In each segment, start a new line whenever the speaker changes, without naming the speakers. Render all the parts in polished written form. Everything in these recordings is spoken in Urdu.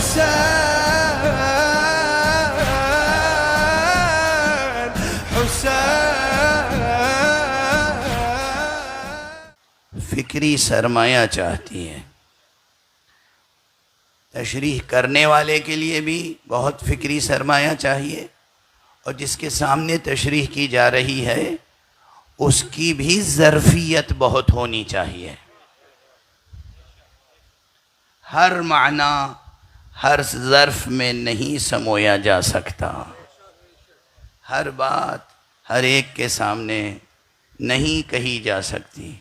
حسین حسین. فکری سرمایہ چاہتی ہے. تشریح کرنے والے کے لیے بھی بہت فکری سرمایہ چاہیے، اور جس کے سامنے تشریح کی جا رہی ہے اس کی بھی ظرفیت بہت ہونی چاہیے. ہر معنی ہر ظرف میں نہیں سمویا جا سکتا. ہر بات ہر ایک کے سامنے نہیں کہی جا سکتی.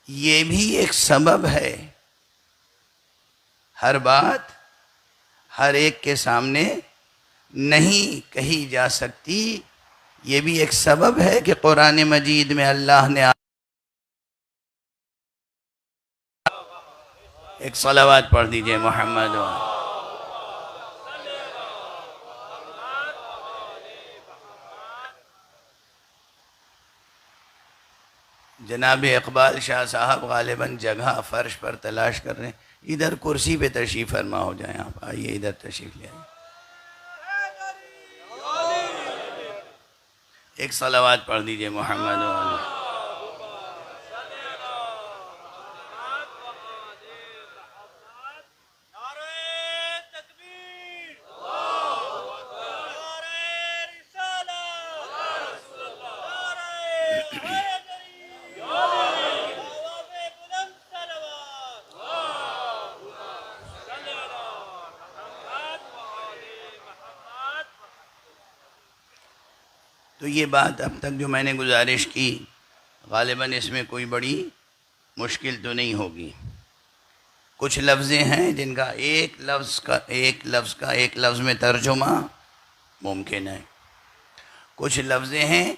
یہ بھی ایک سبب ہے. ہر بات ہر ایک کے سامنے نہیں کہی جا سکتی. یہ بھی ایک سبب ہے کہ قرآن مجید میں اللہ نے ایک صلوات پڑھ دیجئے محمد و جناب اقبال شاہ صاحب غالباً جگہ فرش پر تلاش کر رہے ہیں. ادھر کرسی پہ تشریف فرما ہو جائیں. آپ آئیے ادھر تشریف لے آئیے. ایک صلوات پڑھ دیجئے محمد و تو یہ بات اب تک جو میں نے گزارش کی غالباً اس میں کوئی بڑی مشکل تو نہیں ہوگی. کچھ لفظیں ہیں جن کا ایک لفظ میں ترجمہ ممکن ہے. کچھ لفظیں ہیں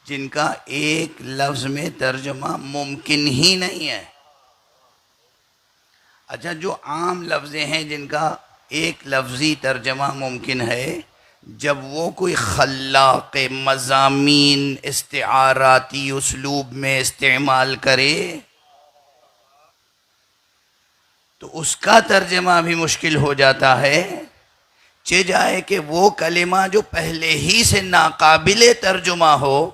جن کا ایک لفظ میں ترجمہ ممکن ہی نہیں ہے. اچھا، جو عام لفظیں ہیں جن کا ایک لفظی ترجمہ ممکن ہے، جب وہ کوئی خلاق مضامین استعاراتی اسلوب میں استعمال کرے تو اس کا ترجمہ بھی مشکل ہو جاتا ہے. چہ جائے کہ وہ کلمہ جو پہلے ہی سے ناقابل ترجمہ ہو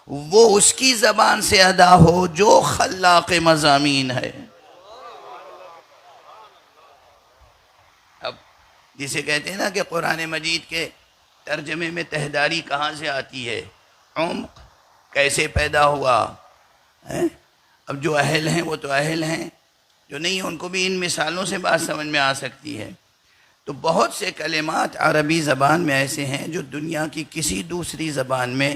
وہ اس کی زبان سے ادا ہو جو خلاق مضامین ہے. جسے کہتے ہیں نا کہ قرآن مجید کے ترجمے میں تہداری کہاں سے آتی ہے، عمق کیسے پیدا ہوا. اب جو اہل ہیں وہ تو اہل ہیں، جو نہیں ہیں ان کو بھی ان مثالوں سے بات سمجھ میں آ سکتی ہے. تو بہت سے کلمات عربی زبان میں ایسے ہیں جو دنیا کی کسی دوسری زبان میں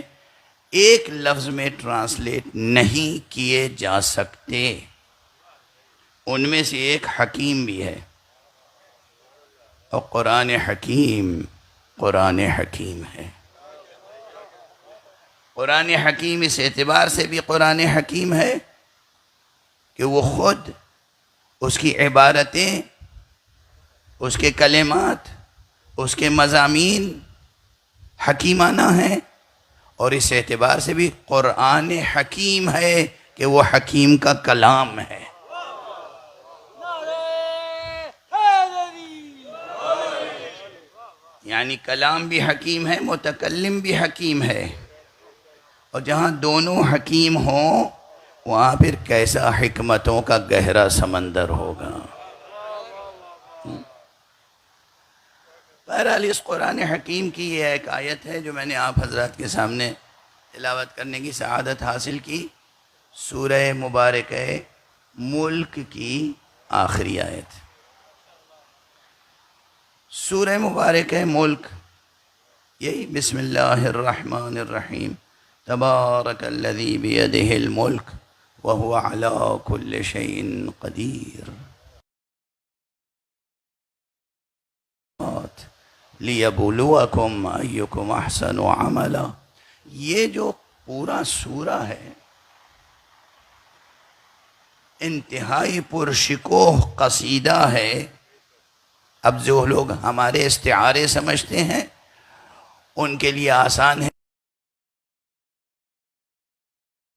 ایک لفظ میں ٹرانسلیٹ نہیں کیے جا سکتے. ان میں سے ایک حکیم بھی ہے. اور قرآن حکیم ہے. قرآن حکیم اس اعتبار سے بھی قرآن حکیم ہے کہ وہ خود اس کی عبارتیں، اس کے کلمات، اس کے مضامین حکیمانہ ہیں. اور اس اعتبار سے بھی قرآن حکیم ہے کہ وہ حکیم کا کلام ہے. یعنی کلام بھی حکیم ہے، متکلم بھی حکیم ہے. اور جہاں دونوں حکیم ہوں وہاں پھر کیسا حکمتوں کا گہرا سمندر ہوگا. بہرحال اس قرآن حکیم کی یہ ایک آیت ہے جو میں نے آپ حضرات کے سامنے تلاوت کرنے کی سعادت حاصل کی. سورہ مبارکہ ملک کی آخری آیت. سورہ مبارکہ ملک یہی بسم اللہ الرحمن الرحیم تبارک الذی بیدہ الملک وہو علی کل شیء قدیر لیبلوکم ایکم احسن عملا. یہ جو پورا سورہ ہے انتہائی پرشکوہ قصیدہ ہے. اب جو لوگ ہمارے استعارے سمجھتے ہیں ان کے لیے آسان ہے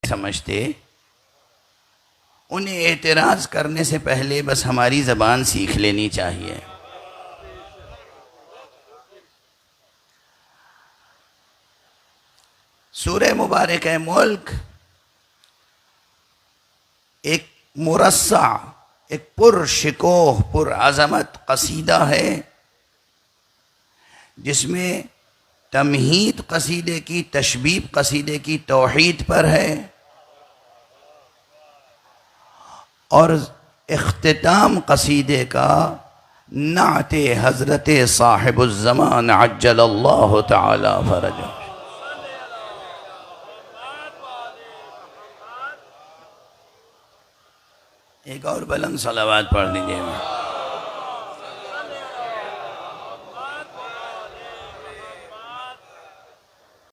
سمجھتے، انہیں اعتراض کرنے سے پہلے بس ہماری زبان سیکھ لینی چاہیے۔ سورہ مبارک ملک ایک مرصع، ایک پر شکوہ پر عظمت قصیدہ ہے، جس میں تمہید قصیدے کی، تشبیب قصیدے کی توحید پر ہے، اور اختتام قصیدے کا نعت حضرت صاحب الزمان عجل اللہ تعالی فرجہ۔ ایک اور بلند صلوات پڑھ دیجئے۔